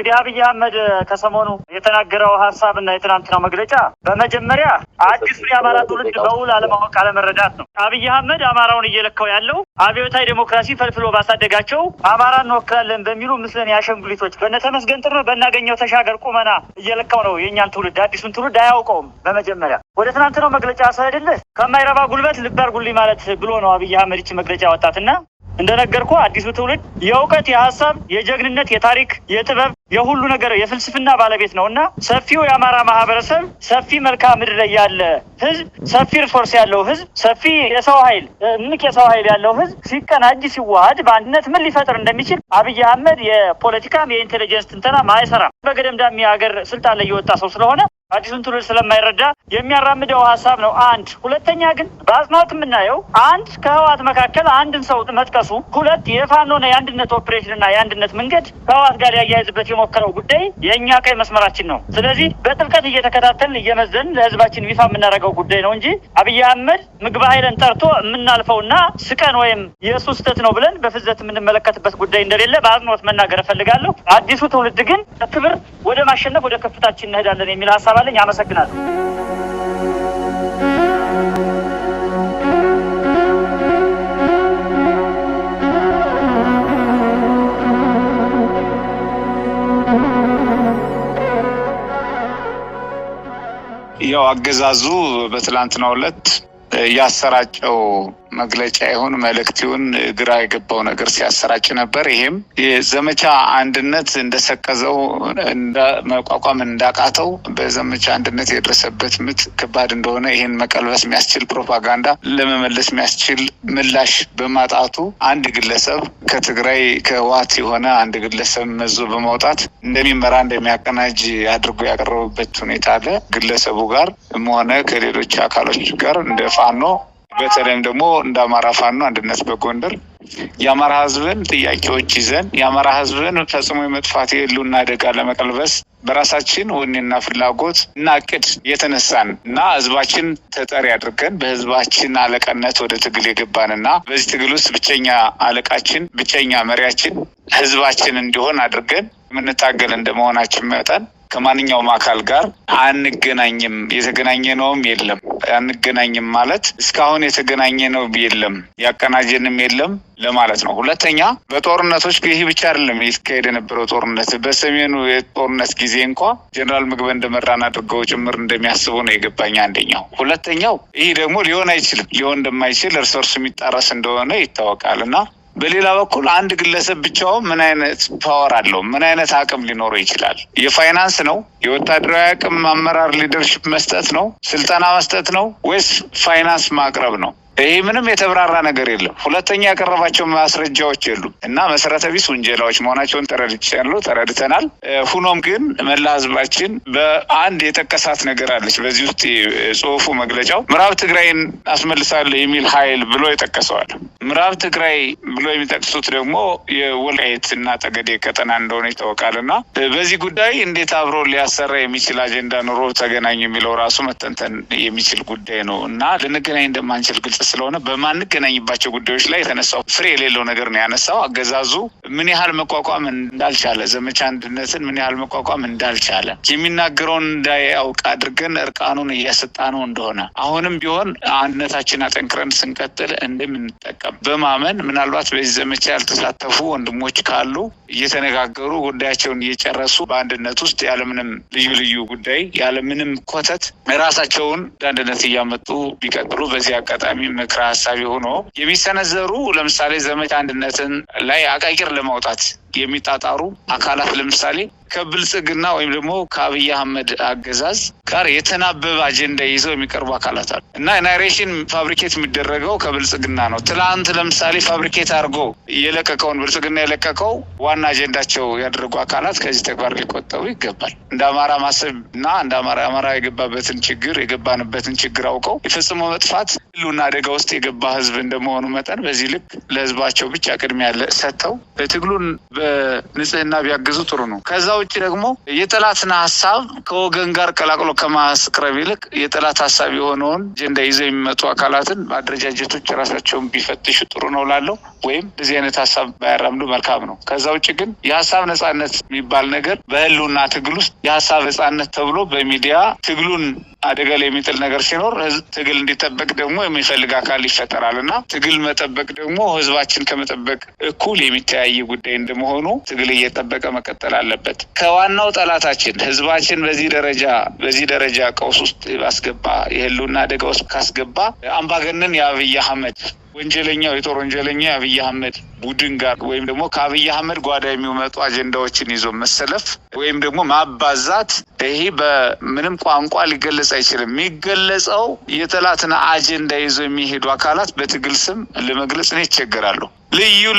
እንግዲህ አብይ አህመድ ከሰሞኑ የተናገረው ሐሳብና የትናንትናው መግለጫ በመጀመሪያ አዲስ የአማራ ትውልድ በውል አለማወቅ አለመረዳት ነው። አብይ አህመድ አማራውን እየለካው ያለው አብዮታዊ ዲሞክራሲ ፈልፍሎ ባሳደጋቸው አማራን እንወክላለን በሚሉ ምስለን ያሸንጉሊቶች በነተመስገን ጥሩ በእናገኘው ተሻገር ቁመና እየለካው ነው። የኛን ትውልድ አዲሱን ትውልድ አያውቀውም። በመጀመሪያ ወደ ትናንትናው መግለጫ ሳይደለ ከማይረባ ጉልበት ልብ አድርጉልኝ ማለት ብሎ ነው አብይ አህመድ ይህች መግለጫ ወጣትና እንደነገርኩ አዲሱ ትውልድ የእውቀት የሐሳብ የጀግንነት የታሪክ የጥበብ የሁሉ ነገር የፍልስፍና ባለቤት ነውና ሰፊው የአማራ ማህበረሰብ ሰፊ መልክዓ ምድር ላይ ያለ ህዝብ ሰፊ ሪሶርስ ያለው ህዝብ ሰፊ የሰው ኃይል ምንቅ የሰው ኃይል ያለው ህዝብ ሲቀናጅ ሲዋሃድ በአንድነት ምን ሊፈጥር እንደሚችል አብይ አህመድ የፖለቲካም የኢንቴሊጀንስ ትንተና ማይሰራም በገደምዳሚ ሀገር ስልጣን ላይ የወጣ ሰው ስለሆነ አዲሱን ትውልድ ስለማይረዳ የሚያራምደው ሐሳብ ነው። አንድ ሁለተኛ ግን በአጽንኦት የምናየው አንድ ከህወሓት መካከል አንድን ሰው መጥቀሱ፣ ሁለት የፋኖና የአንድነት ኦፕሬሽንና የአንድነት መንገድ ከህወሓት ጋር ያያይዝበት የሞከረው ጉዳይ የእኛ ቀይ መስመራችን ነው። ስለዚህ በጥልቀት እየተከታተልን እየመዘን ለህዝባችን ይፋ የምናደርገው ጉዳይ ነው እንጂ አብይ አህመድ ምግብ ኃይልን ጠርቶ የምናልፈውና ስቀን ወይም የእሱ ስህተት ነው ብለን በፍዘት የምንመለከትበት ጉዳይ እንደሌለ በአጽንኦት መናገር እፈልጋለሁ። አዲሱ ትውልድ ግን ክብር ወደ ማሸነፍ ወደ ከፍታችን እንሄዳለን የሚል ሀሳብ አለኝ። አመሰግናለሁ። ያው አገዛዙ በትላንትናው ዕለት ያሰራጨው መግለጫ ይሁን መልእክቱን ግራ የገባው ነገር ሲያሰራጭ ነበር። ይሄም የዘመቻ አንድነት እንደሰቀዘው መቋቋም እንዳቃተው በዘመቻ አንድነት የደረሰበት ምት ከባድ እንደሆነ ይሄን መቀልበስ የሚያስችል ፕሮፓጋንዳ ለመመለስ የሚያስችል ምላሽ በማጣቱ አንድ ግለሰብ ከትግራይ ከህወሓት የሆነ አንድ ግለሰብ መዞ በማውጣት እንደሚመራ እንደሚያቀናጅ አድርጎ ያቀረበበት ሁኔታ አለ። ግለሰቡ ጋር ሆነ ከሌሎች አካሎች ጋር እንደ ፋኖ በተለይም ደግሞ እንደ አማራ ፋኖ አንድነት በጎንደር የአማራ ህዝብን ጥያቄዎች ይዘን የአማራ ህዝብን ፈጽሞ የመጥፋት የህልውና አደጋ ለመቀልበስ በራሳችን ወኔና ፍላጎት እና እቅድ የተነሳን እና ህዝባችን ተጠሪ አድርገን በህዝባችን አለቃነት ወደ ትግል የገባንና በዚህ ትግል ውስጥ ብቸኛ አለቃችን ብቸኛ መሪያችን ህዝባችን እንዲሆን አድርገን የምንታገል እንደመሆናችን መጠን ከማንኛውም አካል ጋር አንገናኝም። የተገናኘነውም የለም። አንገናኝም ማለት እስካሁን የተገናኘነው የለም፣ ያቀናጀንም የለም ለማለት ነው። ሁለተኛ በጦርነቶች ይህ ብቻ አይደለም የተካሄደ የነበረው ጦርነት። በሰሜኑ የጦርነት ጊዜ እንኳ ጀነራል ምግበ እንደመራን አድርገው ጭምር እንደሚያስቡ ነው የገባኝ አንደኛው። ሁለተኛው ይህ ደግሞ ሊሆን አይችልም። ሊሆን እንደማይችል እርስ በርሱ የሚጣረስ እንደሆነ ይታወቃል እና በሌላ በኩል አንድ ግለሰብ ብቻውን ምን አይነት ፓወር አለው? ምን አይነት አቅም ሊኖረው ይችላል? የፋይናንስ ነው? የወታደራዊ አቅም አመራር ሊደርሺፕ መስጠት ነው? ስልጠና መስጠት ነው? ወይስ ፋይናንስ ማቅረብ ነው? ይሄ ምንም የተብራራ ነገር የለም። ሁለተኛ ያቀረባቸው ማስረጃዎች የሉም እና መሰረተ ቢስ ውንጀላዎች መሆናቸውን ተረድተናል። ሁኖም ግን መላ ህዝባችን በአንድ የጠቀሳት ነገር አለች። በዚህ ውስጥ ጽሁፉ መግለጫው ምዕራብ ትግራይን አስመልሳለሁ የሚል ኃይል ብሎ ይጠቀሰዋል። ምዕራብ ትግራይ ብሎ የሚጠቅሱት ደግሞ የወልቃይት እና ጠገዴ ቀጠና እንደሆነ ይታወቃል እና በዚህ ጉዳይ እንዴት አብሮ ሊያሰራ የሚችል አጀንዳ ኑሮ ተገናኙ የሚለው ራሱ መተንተን የሚችል ጉዳይ ነው እና ልንገናኝ እንደማንችል ግልጽ ስለሆነ በማንገናኝባቸው ጉዳዮች ላይ የተነሳው ፍሬ የሌለው ነገር ነው ያነሳው። አገዛዙ ምን ያህል መቋቋም እንዳልቻለ ዘመቻ አንድነትን ምን ያህል መቋቋም እንዳልቻለ የሚናገረውን እንዳያውቅ አድርገን እርቃኑን እያሰጣነው እንደሆነ አሁንም ቢሆን አንድነታችን አጠንክረን ስንቀጥል እንደምንጠቀም በማመን ምናልባት በዚህ ዘመቻ ያልተሳተፉ ወንድሞች ካሉ እየተነጋገሩ ጉዳያቸውን እየጨረሱ በአንድነት ውስጥ ያለምንም ልዩ ጉዳይ ያለምንም ኮተት ራሳቸውን አንድነት እያመጡ ቢቀጥሉ በዚህ አጋጣሚ ምክረ ሀሳብ ሆኖ የሚሰነዘሩ ለምሳሌ ዘመቻ አንድነትን ላይ አቃቂር ለማውጣት የሚጣጣሩ አካላት ለምሳሌ ከብልጽግና ወይም ደግሞ ከአብይ አህመድ አገዛዝ ጋር የተናበበ አጀንዳ ይዘው የሚቀርቡ አካላት አሉ እና ናሬሽን ፋብሪኬት የሚደረገው ከብልጽግና ነው። ትላንት ለምሳሌ ፋብሪኬት አድርጎ የለቀቀውን ብልጽግና የለቀቀው ዋና አጀንዳቸው ያደረጉ አካላት ከዚህ ተግባር ሊቆጠቡ ይገባል። እንደ አማራ ማሰብና እንደ አማራ የገባንበትን ችግር አውቀው የፈጽሞ መጥፋት ህልውና አደጋ ውስጥ የገባ ህዝብ እንደመሆኑ መጠን በዚህ ልክ ለህዝባቸው ብቻ ቅድሚያ ሰጥተው ትግሉን በንጽህና ቢያግዙ ጥሩ ነው። ከዛ ውጪ ደግሞ የጠላትን ሐሳብ ከወገን ጋር ቀላቅሎ ከማስቀረብ ይልቅ የጠላት ሐሳብ የሆነውን አጀንዳ ይዘው የሚመጡ አካላትን አደረጃጀቶች ራሳቸውን ቢፈትሹ ጥሩ ነው ላለው ወይም እንደዚህ አይነት ሐሳብ ባያራምዱ መልካም ነው። ከዛ ውጪ ግን የሐሳብ ነጻነት የሚባል ነገር በህልውና ትግል ውስጥ የሐሳብ ነጻነት ተብሎ በሚዲያ ትግሉን አደጋ ላይ የሚጥል ነገር ሲኖር ትግል እንዲጠበቅ ደግሞ የሚፈልግ አካል ይፈጠራልና ትግል መጠበቅ ደግሞ ህዝባችን ከመጠበቅ እኩል የሚተያይ ጉዳይ እንደመሆኑ ትግል እየጠበቀ መቀጠል አለበት። ከዋናው ጠላታችን ህዝባችን በዚህ ደረጃ ቀውስ ውስጥ ባስገባ የህልውና አደጋ ውስጥ ካስገባ አምባገነን የአብይ አህመድ ወንጀለኛው የጦር ወንጀለኛ የአብይ አህመድ ቡድን ጋር ወይም ደግሞ ከአብይ አህመድ ጓዳ የሚመጡ አጀንዳዎችን ይዞ መሰለፍ ወይም ደግሞ ማባዛት ይሄ በምንም ቋንቋ ሊገለጽ አይችልም። የሚገለጸው የጠላትን አጀንዳ ይዞ የሚሄዱ አካላት በትግል ስም ለመግለጽ ነው ይቸገራሉ።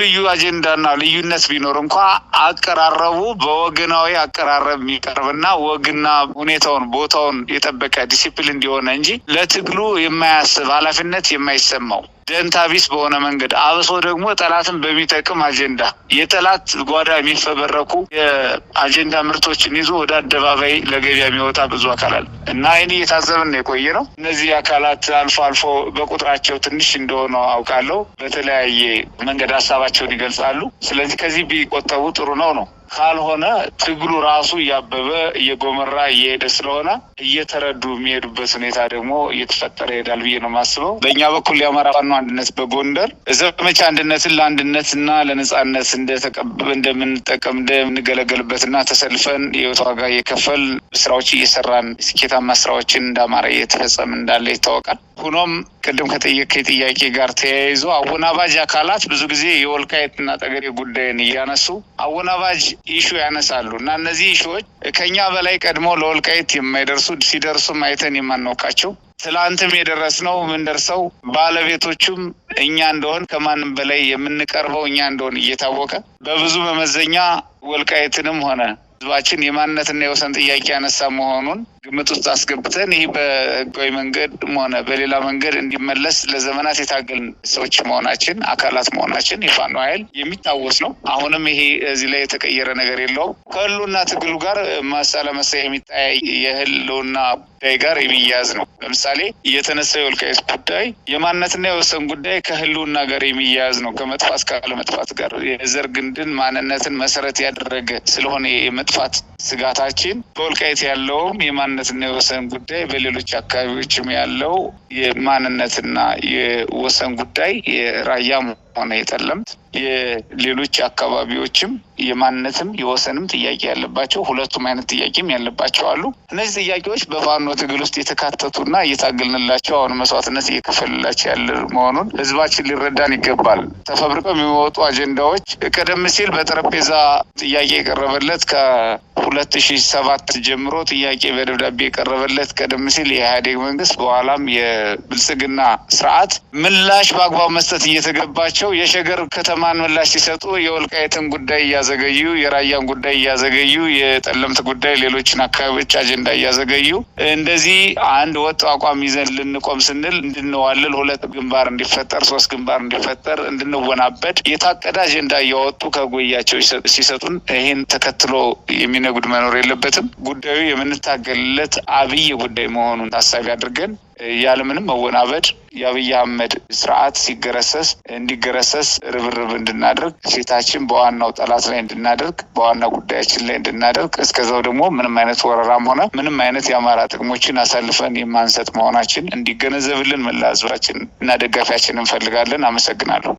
ልዩ አጀንዳና ልዩነት ቢኖር እንኳ አቀራረቡ በወገናዊ አቀራረብ የሚቀርብና ወግና ሁኔታውን ቦታውን የጠበቀ ዲሲፕሊን እንዲሆነ እንጂ ለትግሉ የማያስብ ኃላፊነት የማይሰማው ደንታቢስ በሆነ መንገድ አብሶ ደግሞ ጠላትን በሚጠቅም አጀንዳ የጠላት ጓዳ የሚፈበረኩ የአጀንዳ ምርቶችን ይዞ ወደ አደባባይ ለገበያ የሚወጣ ብዙ አካላት እና አይኔ የታዘብን የቆየ ነው። እነዚህ አካላት አልፎ በቁጥራቸው ትንሽ እንደሆነ አውቃለሁ። በተለያየ መንገድ ሀሳባቸውን ይገልጻሉ። ስለዚህ ከዚህ ቢቆጠቡ ጥሩ ነው። ካልሆነ ትግሉ ራሱ እያበበ እየጎመራ እየሄደ ስለሆነ እየተረዱ የሚሄዱበት ሁኔታ ደግሞ እየተፈጠረ ይሄዳል ብዬ ነው የማስበው። በእኛ በኩል የአማራ ፋኖ አንድነት በጎንደር ዘመቻ አንድነትን ለአንድነትና ለነጻነት እንደምንገለገልበትና ተሰልፈን የህይወት ዋጋ የከፈል ስራዎች እየሰራን ስኬታማ ስራዎችን እንዳማራ እየተፈጸም እንዳለ ይታወቃል። ሆኖም ቅድም ከጠየቀኝ ጥያቄ ጋር ተያይዞ አወናባጅ አካላት ብዙ ጊዜ የወልቃይትና ጠገዴ ጉዳይን እያነሱ አወናባጅ ኢሹ ያነሳሉ እና እነዚህ ኢሹዎች ከኛ በላይ ቀድሞ ለወልቃይት የማይደርሱ ሲደርሱም አይተን የማናውቃቸው ትላንትም የደረስነው ምንደርሰው ባለቤቶቹም እኛ እንደሆን ከማንም በላይ የምንቀርበው እኛ እንደሆን እየታወቀ በብዙ መመዘኛ ወልቃይትንም ሆነ ህዝባችን የማንነትና የወሰን ጥያቄ ያነሳ መሆኑን ግምት ውስጥ አስገብተን ይህ በህጋዊ መንገድ ሆነ በሌላ መንገድ እንዲመለስ ለዘመናት የታገልን ሰዎች መሆናችን አካላት መሆናችን የፋኖ ኃይል የሚታወስ ነው። አሁንም ይሄ እዚህ ላይ የተቀየረ ነገር የለውም። ከህልውና ትግሉ ጋር ማሳለመሳ የሚታይ የህልውና ጉዳይ ጋር የሚያያዝ ነው። ለምሳሌ የተነሳው የወልቃይት ጉዳይ የማንነትና የወሰን ጉዳይ ከህልውና ጋር የሚያያዝ ነው። ከመጥፋት ካለመጥፋት ጋር የዘር ግንድን ማንነትን መሰረት ያደረገ ስለሆነ የመጥፋት ስጋታችን በወልቃይት ያለውም የማንነትና የወሰን ጉዳይ በሌሎች አካባቢዎችም ያለው የማንነትና የወሰን ጉዳይ የራያም ሆነ የጠለምት የሌሎች አካባቢዎችም የማንነትም የወሰንም ጥያቄ ያለባቸው ሁለቱም አይነት ጥያቄም ያለባቸው አሉ። እነዚህ ጥያቄዎች በፋኖ ትግል ውስጥ የተካተቱና እየታገልንላቸው አሁን መስዋዕትነት እየከፈልላቸው ያለ መሆኑን ህዝባችን ሊረዳን ይገባል። ተፈብርከው የሚወጡ አጀንዳዎች ቀደም ሲል በጠረጴዛ ጥያቄ የቀረበለት ከ2007 ጀምሮ ጥያቄ በደብዳቤ የቀረበለት ቀደም ሲል የኢህአዴግ መንግስት በኋላም የብልጽግና ስርዓት ምላሽ በአግባብ መስጠት እየተገባቸው የሸገር ከተማን ምላሽ ሲሰጡ የወልቃይትን ጉዳይ እያዘገዩ የራያን ጉዳይ እያዘገዩ የጠለምት ጉዳይ ሌሎችን አካባቢዎች አጀንዳ እያዘገዩ እንደዚህ አንድ ወጥ አቋም ይዘን ልንቆም ስንል እንድንዋልል ሁለት ግንባር እንዲፈጠር ሶስት ግንባር እንዲፈጠር እንድንወናበድ የታቀደ አጀንዳ እያወጡ ከጎያቸው ሲሰጡን ይህን ተከትሎ የሚነጉድ መኖር የለበትም። ጉዳዩ የምንታገልለት አብይ ጉዳይ መሆኑን ታሳቢ አድርገን ያለምንም መወናበድ የአብይ አህመድ ስርዓት እንዲገረሰስ ርብርብ እንድናደርግ ፊታችን በዋናው ጠላት ላይ እንድናደርግ በዋና ጉዳያችን ላይ እንድናደርግ እስከዛው ደግሞ ምንም አይነት ወረራም ሆነ ምንም አይነት የአማራ ጥቅሞችን አሳልፈን የማንሰጥ መሆናችን እንዲገነዘብልን መላ ህዝባችን እና ደጋፊያችን እንፈልጋለን። አመሰግናለሁ።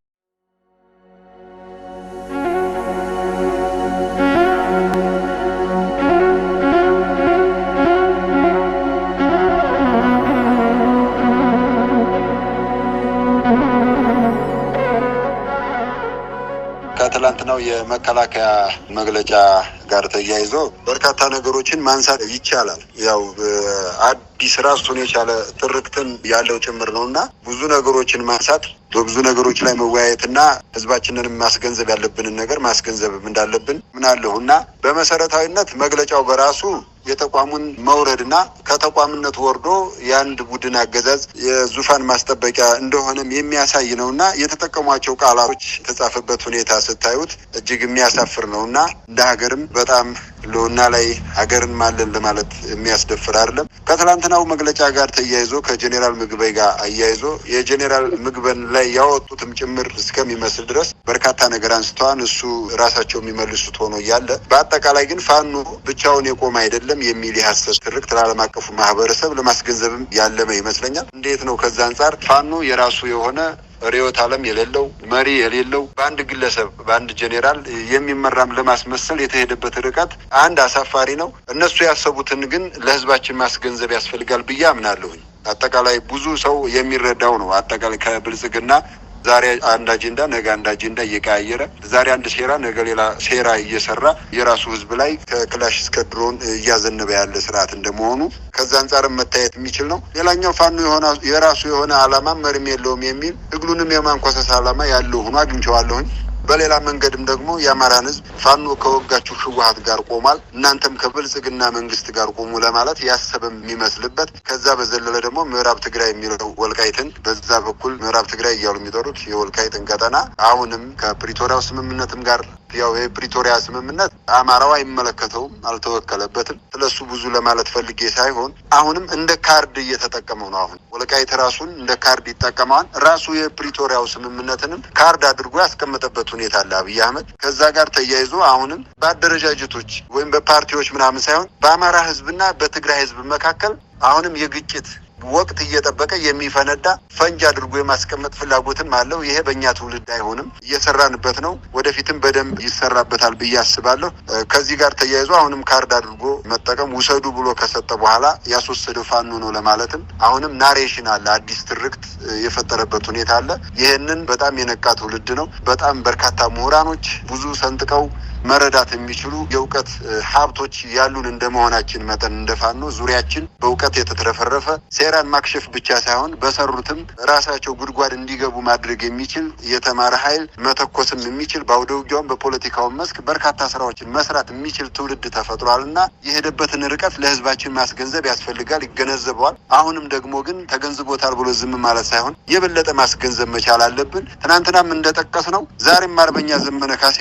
ከትላንትናው የመከላከያ መግለጫ ጋር ተያይዞ በርካታ ነገሮችን ማንሳት ይቻላል። ያው አዲስ ራሱን የቻለ ትርክትን ያለው ጭምር ነውና ብዙ ነገሮችን ማንሳት በብዙ ነገሮች ላይ መወያየትና ህዝባችንን ማስገንዘብ ያለብንን ነገር ማስገንዘብ እንዳለብን ምናለሁና በመሰረታዊነት መግለጫው በራሱ የተቋሙን መውረድና ከተቋምነት ወርዶ የአንድ ቡድን አገዛዝ የዙፋን ማስጠበቂያ እንደሆነም የሚያሳይ ነውና የተጠቀሟቸው ቃላቶች የተጻፈበት ሁኔታ ስታዩት እጅግ የሚያሳፍር ነውና እንደ ሀገርም በጣም ሎና ላይ ሀገርን ማለን ለማለት የሚያስደፍር አይደለም። ከትላንትናው መግለጫ ጋር ተያይዞ ከጄኔራል ምግበይ ጋር አያይዞ የጄኔራል ምግበን ላይ ያወጡትም ጭምር እስከሚመስል ድረስ በርካታ ነገር አንስተዋል። እሱ ራሳቸው የሚመልሱት ሆኖ እያለ በአጠቃላይ ግን ፋኖ ብቻውን የቆመ አይደለም የሚል የሐሰት ትርክት ለዓለም አቀፉ ማህበረሰብ ለማስገንዘብም ያለመ ይመስለኛል። እንዴት ነው ከዛ አንጻር ፋኖ የራሱ የሆነ ርዕዮተ ዓለም የሌለው መሪ የሌለው በአንድ ግለሰብ በአንድ ጄኔራል የሚመራም ለማስመሰል የተሄደበት ርቀት አንድ አሳፋሪ ነው። እነሱ ያሰቡትን ግን ለህዝባችን ማስገንዘብ ያስፈልጋል ብዬ አምናለሁኝ። አጠቃላይ ብዙ ሰው የሚረዳው ነው። አጠቃላይ ከብልጽግና ዛሬ አንድ አጀንዳ ነገ አንድ አጀንዳ እየቀያየረ ዛሬ አንድ ሴራ ነገ ሌላ ሴራ እየሰራ የራሱ ህዝብ ላይ ከክላሽ እስከ ድሮን እያዘነበ ያለ ስርዓት እንደመሆኑ ከዛ አንጻርም መታየት የሚችል ነው። ሌላኛው ፋኖ የራሱ የሆነ ዓላማ መሪም የለውም የሚል እግሉንም የማንኳሰስ ዓላማ ያለው ሆኖ አግኝቼዋለሁኝ። በሌላ መንገድም ደግሞ የአማራን ህዝብ ፋኖ ከወጋችሁ ህወሓት ጋር ቆሟል፣ እናንተም ከብልጽግና መንግስት ጋር ቆሙ ለማለት ያሰበም የሚመስልበት ከዛ በዘለለ ደግሞ ምዕራብ ትግራይ የሚለው ወልቃይትን በዛ በኩል ምዕራብ ትግራይ እያሉ የሚጠሩት የወልቃይትን ቀጠና አሁንም ከፕሪቶሪያው ስምምነትም ጋር ያው የፕሪቶሪያ ስምምነት አማራው አይመለከተውም፣ አልተወከለበትም። ስለሱ ብዙ ለማለት ፈልጌ ሳይሆን አሁንም እንደ ካርድ እየተጠቀመው ነው። አሁን ወልቃይት ራሱን እንደ ካርድ ይጠቀመዋል። ራሱ የፕሪቶሪያው ስምምነትንም ካርድ አድርጎ ያስቀመጠበት ሁኔታ አለ አብይ አህመድ። ከዛ ጋር ተያይዞ አሁንም በአደረጃጀቶች ወይም በፓርቲዎች ምናምን ሳይሆን በአማራ ህዝብና በትግራይ ህዝብ መካከል አሁንም የግጭት ወቅት እየጠበቀ የሚፈነዳ ፈንጅ አድርጎ የማስቀመጥ ፍላጎትም አለው። ይሄ በእኛ ትውልድ አይሆንም፣ እየሰራንበት ነው። ወደፊትም በደንብ ይሰራበታል ብዬ አስባለሁ። ከዚህ ጋር ተያይዞ አሁንም ካርድ አድርጎ መጠቀም ውሰዱ ብሎ ከሰጠ በኋላ ያስወሰደው ፋኖ ነው ለማለትም አሁንም ናሬሽን አለ፣ አዲስ ትርክት የፈጠረበት ሁኔታ አለ። ይህንን በጣም የነቃ ትውልድ ነው። በጣም በርካታ ምሁራኖች ብዙ ሰንጥቀው መረዳት የሚችሉ የእውቀት ሀብቶች ያሉን እንደመሆናችን መጠን እንደ ፋኖ ዙሪያችን በእውቀት የተትረፈረፈ ሴራን ማክሸፍ ብቻ ሳይሆን በሰሩትም ራሳቸው ጉድጓድ እንዲገቡ ማድረግ የሚችል የተማረ ኃይል መተኮስም የሚችል በአውደ ውጊያውም በፖለቲካውን መስክ በርካታ ስራዎችን መስራት የሚችል ትውልድ ተፈጥሯል እና የሄደበትን ርቀት ለህዝባችን ማስገንዘብ ያስፈልጋል። ይገነዘበዋል። አሁንም ደግሞ ግን ተገንዝቦታል ብሎ ዝም ማለት ሳይሆን የበለጠ ማስገንዘብ መቻል አለብን። ትናንትናም እንደጠቀስ ነው ዛሬም አርበኛ ዘመነ ካሴ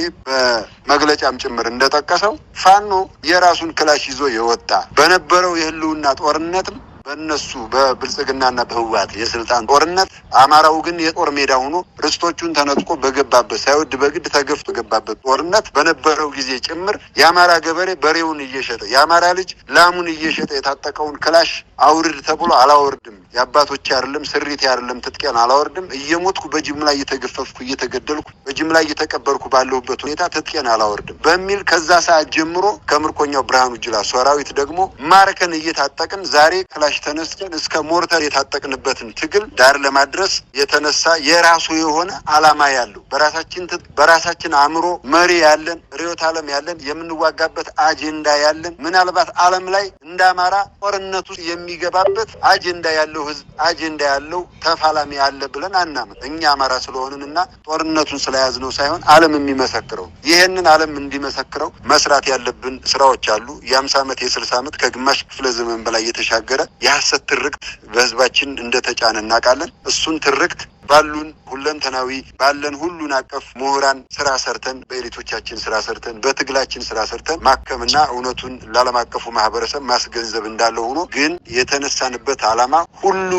መግለጫም ጭምር እንደጠቀሰው ፋኖ የራሱን ክላሽ ይዞ የወጣ በነበረው የህልውና ጦርነትም በእነሱ በብልጽግናና በህወሓት የስልጣን ጦርነት አማራው ግን የጦር ሜዳ ሆኖ ርስቶቹን ተነጥቆ በገባበት ሳይወድ በግድ ተገፍቶ በገባበት ጦርነት በነበረው ጊዜ ጭምር የአማራ ገበሬ በሬውን እየሸጠ የአማራ ልጅ ላሙን እየሸጠ የታጠቀውን ክላሽ አውርድ ተብሎ አላወርድም፣ የአባቶች አይደለም ስሪት አይደለም ትጥቄን አላወርድም፣ እየሞትኩ በጅምላ እየተገፈፍኩ እየተገደልኩ በጅምላ እየተቀበርኩ ባለሁበት ሁኔታ ትጥቄን አላወርድም በሚል ከዛ ሰዓት ጀምሮ ከምርኮኛው ብርሃኑ ጁላ ሰራዊት ደግሞ ማርከን እየታጠቅን ዛሬ ክላሽ ተነስተን እስከ ሞርተር የታጠቅንበትን ትግል ዳር ለማድረስ የተነሳ የራሱ የሆነ ዓላማ ያለው በራሳችን አእምሮ መሪ ያለን ርዕዮተ ዓለም ያለን የምንዋጋበት አጀንዳ ያለን ምናልባት ዓለም ላይ እንደ አማራ ጦርነት ውስጥ የሚገባበት አጀንዳ ያለው ህዝብ አጀንዳ ያለው ተፋላሚ አለ ብለን አናምን። እኛ አማራ ስለሆንንና ጦርነቱን ስለያዝነው ሳይሆን ዓለም የሚመሰክረው ይሄንን ዓለም እንዲመሰክረው መስራት ያለብን ስራዎች አሉ። የ50 ዓመት የ60 ዓመት ከግማሽ ክፍለ ዘመን በላይ የተሻገረ የሐሰት ትርክት በህዝባችን እንደተጫነ እናውቃለን። እሱን ትርክት ባሉን ሁለንተናዊ ባለን ሁሉን አቀፍ ምሁራን ስራ ሰርተን በኤሊቶቻችን ስራ ሰርተን በትግላችን ስራ ሰርተን ማከምና እውነቱን ለዓለም አቀፉ ማህበረሰብ ማስገንዘብ እንዳለው ሆኖ ግን የተነሳንበት ዓላማ ሁሉ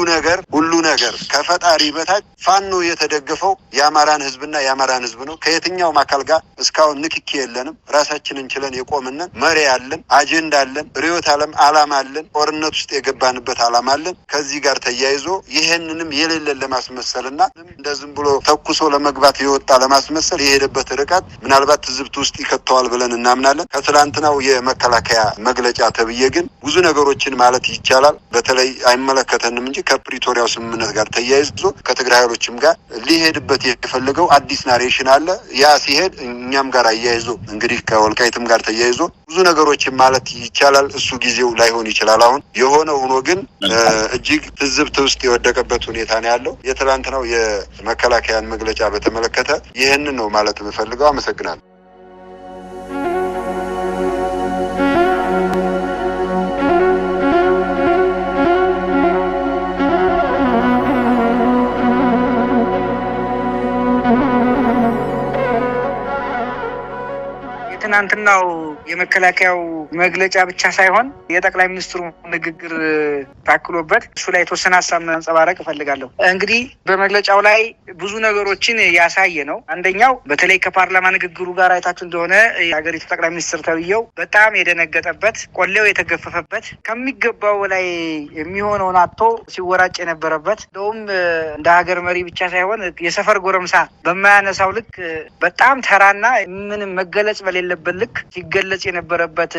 ነገር ከፈጣሪ በታች ፋኖ የተደገፈው የአማራን ህዝብና የአማራን ህዝብ ነው። ከየትኛውም አካል ጋር እስካሁን ንክኪ የለንም። ራሳችንን ችለን የቆምነን መሪ አለን፣ አጀንዳ አለን፣ ርዕዮተ ዓለም ዓላማ አለን፣ ጦርነት ውስጥ የገባንበት ዓላማ አለን። ከዚህ ጋር ተያይዞ ይሄንንም የሌለን ለማስመሰልና እንደዝም ብሎ ተኩሶ ለመግባት የወጣ ለማስመሰል የሄደበት ርቀት ምናልባት ትዝብት ውስጥ ይከተዋል ብለን እናምናለን። ከትላንትናው የመከላከያ መግለጫ ተብዬ ግን ብዙ ነገሮችን ማለት ይቻላል። በተለይ አይመለከተንም እንጂ ከፕሪቶሪያው ስምምነት ጋር ተያይዞ ከትግራይ ኃይሎችም ጋር ሊሄድበት የፈለገው አዲስ ናሬሽን አለ። ያ ሲሄድ እኛም ጋር አያይዞ እንግዲህ ከወልቃይትም ጋር ተያይዞ ብዙ ነገሮችን ማለት ይቻላል። እሱ ጊዜው ላይሆን ይችላል። አሁን የሆነ ሆኖ ግን እጅግ ትዝብት ውስጥ የወደቀበት ሁኔታ ነው ያለው። የትላንትናው የመከላከያን መግለጫ በተመለከተ ይህንን ነው ማለት የምፈልገው። አመሰግናለሁ። ትናንትናው የመከላከያው መግለጫ ብቻ ሳይሆን የጠቅላይ ሚኒስትሩ ንግግር ታክሎበት እሱ ላይ የተወሰነ ሀሳብ ማንጸባረቅ እፈልጋለሁ። እንግዲህ በመግለጫው ላይ ብዙ ነገሮችን ያሳየ ነው። አንደኛው በተለይ ከፓርላማ ንግግሩ ጋር አይታችሁ እንደሆነ የሀገሪቱ ጠቅላይ ሚኒስትር ተብዬው በጣም የደነገጠበት፣ ቆሌው የተገፈፈበት፣ ከሚገባው ላይ የሚሆነውን አጥቶ ሲወራጭ የነበረበት እንደውም እንደ ሀገር መሪ ብቻ ሳይሆን የሰፈር ጎረምሳ በማያነሳው ልክ በጣም ተራና ምንም መገለጽ በሌለበት ልክ ሲገለጽ የነበረበት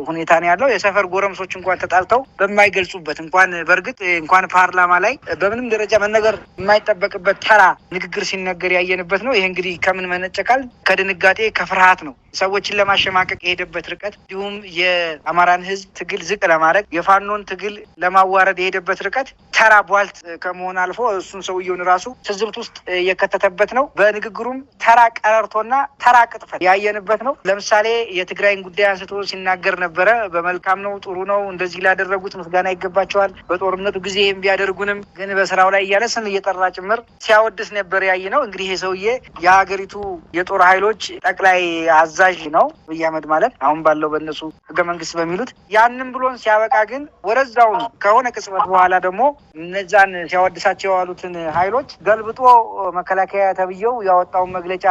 ሁኔታ ነው ያለው። የሰፈር ጎረምሶች እንኳን ተጣልተው በማይገልጹበት እንኳን ፓርላማ ላይ በምንም ደረጃ መነገር የማይጠበቅበት ተራ ንግግር ሲነገር ያየንበት ነው። ይሄ እንግዲህ ከምን መነጨካል? ከድንጋጤ ከፍርሃት ነው። ሰዎችን ለማሸማቀቅ የሄደበት ርቀት፣ እንዲሁም የአማራን ሕዝብ ትግል ዝቅ ለማድረግ የፋኖን ትግል ለማዋረድ የሄደበት ርቀት ተራ ቧልት ከመሆን አልፎ እሱን ሰውየውን ራሱ ትዝብት ውስጥ የከተተበት ነው። በንግግሩም ተራ ቀረርቶና ተራ ቅጥፈት ያየንበት ነው። ለምሳሌ የትግራይን ጉዳይ አንስቶ ሲናገር ነበረ። በመልካም ነው፣ ጥሩ ነው፣ እንደዚህ ላደረጉት ምስጋና ይገባቸዋል፣ በጦርነቱ ጊዜ ቢያደርጉንም ግን በስራው ላይ እያለ ስም እየጠራ ጭምር ሲያወድስ ነበር ያየ ነው። እንግዲህ ይሄ ሰውዬ የሀገሪቱ የጦር ኃይሎች ጠቅላይ አዛዥ ነው አብይ አህመድ ማለት አሁን ባለው በእነሱ ህገ መንግስት በሚሉት። ያንን ብሎን ሲያበቃ ግን ወደዛው ከሆነ ቅጽበት በኋላ ደግሞ እነዛን ሲያወድሳቸው የዋሉትን ኃይሎች ገልብጦ መከላከያ ተብዬው ያወጣውን መግለጫ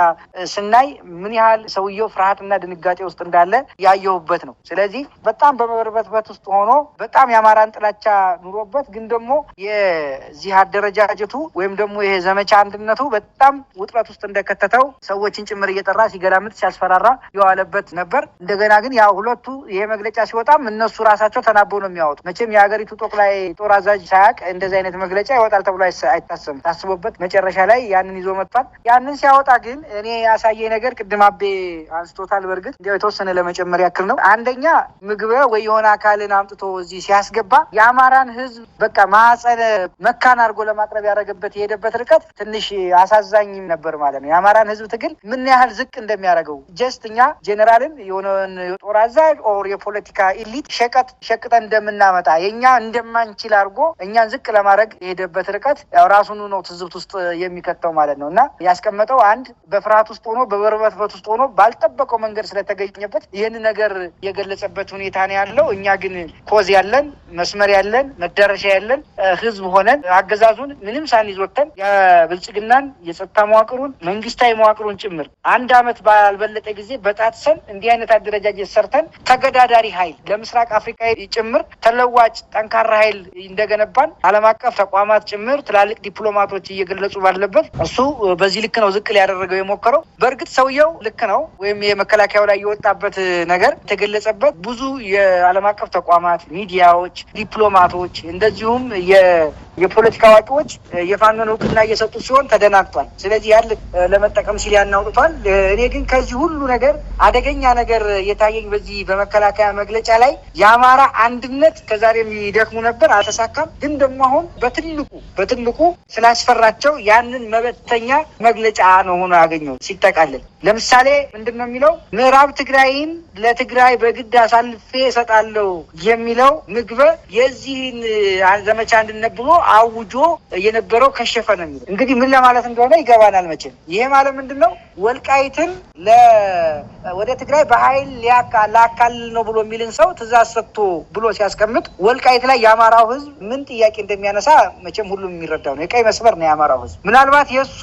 ስናይ ምን ያህል ሰውየው ፍርሃትና ድንጋጤ ውስጥ እንዳለ ያየሁበት ነው። ስለዚህ በጣም በመበርበት ውስጥ ሆኖ በጣም የአማራን ጥላቻ ኑሮበት ግን ደግሞ የዚህ አደረጃጀቱ ወይም ደግሞ ይሄ ዘመቻ አንድነቱ በጣም ውጥረት ውስጥ እንደከተተው ሰዎችን ጭምር እየጠራ ሲገላምጥ ሲያስፈራራ የዋለበት ነበር። እንደገና ግን ያው ሁለቱ ይሄ መግለጫ ሲወጣም እነሱ ራሳቸው ተናበው ነው የሚያወጡ። መቼም የሀገሪቱ ጠቅላይ ጦር አዛዥ ሳያቅ እንደዚህ አይነት መግለጫ ይወጣል ተብሎ አይታሰብም። ታስቦበት መጨረሻ ላይ ያንን ይዞ መጥቷል። ያንን ሲያወጣ ግን እኔ ያሳየ ነገር ቅድም አቤ አንስቶታል። በእርግጥ እንዲያው የተወሰነ ለመጨመር ያክል ነው። አንደኛ ምግብ ወይ የሆነ አካልን አምጥቶ እዚህ ሲያስገባ የአማራን ህዝብ በቃ ማህፀነ መካን አድርጎ ለማቅረብ ያደረገበት የሄደበት ርቀት ትንሽ አሳዛኝም ነበር ማለት ነው። የአማራን ህዝብ ትግል ምን ያህል ዝቅ እንደሚያደርገው ጀስት እኛ ጄኔራልን የሆነን የጦር አዛዥ ኦር የፖለቲካ ኢሊት ሸቅጠን እንደምናመጣ የኛ እንደማንችል አድርጎ እኛን ዝቅ ለማድረግ የሄደበት ርቀት ያው ራሱን ነው ትዝብት ውስጥ የሚከተው ማለት ነው። እና ያስቀመጠው አንድ በፍርሃት ውስጥ ሆኖ በበርበት ውስጥ ሆኖ ባልጠበቀው መንገድ ስለተገኘበት ይህን ነገር የገለጸበት ሁኔታ ነው ያለው። እኛ ግን ኮዝ ያለን መስመር ያለን መዳረሻ ያለን ህዝብ ሆነን አገዛዙን ምንም ሳንይዝ ወጥተን የብልጽግናን የጸጥታ መዋቅሩን መንግስታዊ መዋቅሩን ጭምር አንድ አመት ባልበለጠ ጊዜ በጣጥሰን እንዲህ አይነት አደረጃጀት ሰርተን ተገዳዳሪ ኃይል ለምስራቅ አፍሪካ ጭምር ተለዋጭ ጠንካራ ኃይል እንደገነባን ዓለም አቀፍ ተቋማት ጭምር ትላልቅ ዲፕሎማቶች እየገለጹ ባለበት እሱ በዚህ ልክ ነው ዝቅ ሊያደረገው የሞከረው። በእርግጥ ሰውየው ልክ ነው ወይም የመከላከያው ላይ የወጣበት ነገር ተገለጸበት ብዙ የዓለም አቀፍ ተቋማት፣ ሚዲያዎች፣ ዲፕሎማቶች እንደዚሁም የፖለቲካ አዋቂዎች የፋኖን እውቅና እየሰጡ ሲሆን ተደናግጧል። ስለዚህ ያለ ለመጠቀም ሲል ያናውጥቷል። እኔ ግን ከዚህ ሁሉ ነገር አደገኛ ነገር የታየኝ በዚህ በመከላከያ መግለጫ ላይ የአማራ አንድነት ከዛሬም ይደክሙ ነበር፣ አልተሳካም። ግን ደግሞ አሁን በትልቁ ስላስፈራቸው ያንን መበተኛ መግለጫ ነው ሆኖ ያገኘው ሲጠቃልል። ለምሳሌ ምንድነው የሚለው? ምዕራብ ትግራይን ለትግራይ በግድ አሳልፌ እሰጣለሁ የሚለው ምግበ የዚህን ዘመቻ አንድነት ብሎ አውጆ የነበረው ከሸፈ ነው የሚለው። እንግዲህ ምን ለማለት እንደሆነ ይገባናል መቼም። ይሄ ማለት ምንድነው? ወልቃይትን ወደ ትግራይ በኃይል ላካል ነው ብሎ የሚልን ሰው ትእዛዝ ሰጥቶ ብሎ ሲያስቀምጥ ወልቃይት ላይ የአማራው ህዝብ ምን ጥያቄ እንደሚያነሳ መቼም ሁሉም የሚረዳው ነው። የቀይ መስመር ነው የአማራው ህዝብ። ምናልባት የእሱ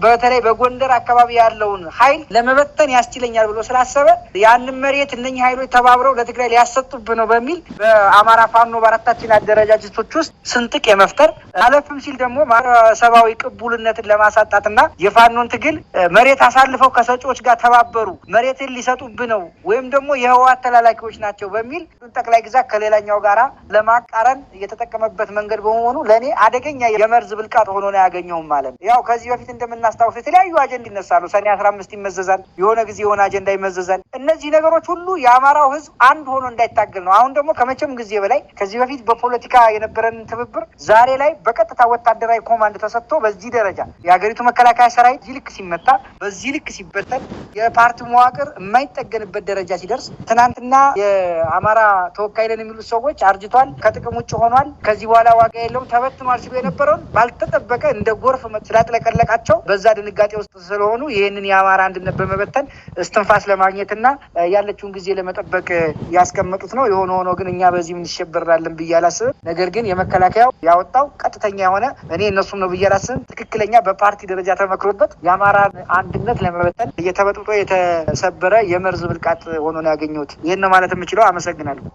በተለይ በጎንደር አካባቢ ያለውን ኃይል ለመበተን ያስችለኛል ብሎ ስላሰበ ያንን መሬት እነኚህ ኃይሎች ተባብረው ለትግራይ ሊያሰጡብ ነው በሚል በአማራ ፋኖ በአራታችን አደረጃጀቶች ውስጥ ስንጥቅ የመፍጠር አለፍም ሲል ደግሞ ማህበረሰባዊ ቅቡልነትን ለማሳጣትና የፋኖን ትግል መሬት አሳልፈው ከሰጪዎች ጋር ተባበሩ፣ መሬትን ሊሰጡብ ነው ወይም ደግሞ የህወሓት ተላላኪዎች ናቸው በሚል ጠቅላይ ግዛት ከሌላኛው ጋራ ለማቃረን የተጠቀመበት መንገድ በመሆኑ ለእኔ አደገኛ የመርዝ ብልቃጥ ሆኖ ነው ያገኘውም ማለት ነው። ያው ከዚህ በፊት እንደምናስታውሰው የተለያዩ አጀንዳ ይነሳሉ። ሰኔ 15 ይመዘዛል፣ የሆነ ጊዜ የሆነ አጀንዳ ይመዘዛል። እነዚህ ነገሮች ሁሉ የአማራው ህዝብ አንድ ሆኖ እንዳይታገል ነው። አሁን ደግሞ ከመቼም ጊዜ በላይ ከዚህ በፊት በፖለቲካ የነበረን ትብብር ዛሬ ላይ በቀጥታ ወታደራዊ ኮማንድ ተሰጥቶ በዚህ ደረጃ የሀገሪቱ መከላከያ ሰራዊት ይልክ ሲመታ በዚህ ልክ ሲበተን የፓርቲ መዋቅር የማይጠገንበት ደረጃ ሲደርስ ትናንትና የአማራ ተወካይ ነን የሚሉት ሰዎች አርጅቷል፣ ከጥቅም ውጭ ሆኗል፣ ከዚህ በኋላ ዋጋ የለውም ተበትኗል ሲሉ የነበረውን ባልተጠበቀ እንደ ጎርፍ ስላጥለቀለቃቸው በዛ ድንጋጤ ውስጥ ስለሆኑ ይህንን የአማራ አንድነት በመበተን እስትንፋስ ለማግኘትና ያለችውን ጊዜ ለመጠበቅ ያስቀመጡት ነው። የሆነ ሆኖ ግን እኛ በዚህ እንሸበራለን ብዬ አላስብም። ነገር ግን የመከላከያው ያወጣው ቀጥተኛ የሆነ እኔ እነሱም ነው ብዬ አላስብም። ትክክለኛ በፓርቲ ደረጃ ተመክሮበት የአማራ አንድነት ለመበተን እየተበጥጦ የተሰበረ የመርዝ ብልቃጥ ሆኖ ነው ያገኘሁት። ይህን ነው ማለት የምችለው። አመሰግናለሁ።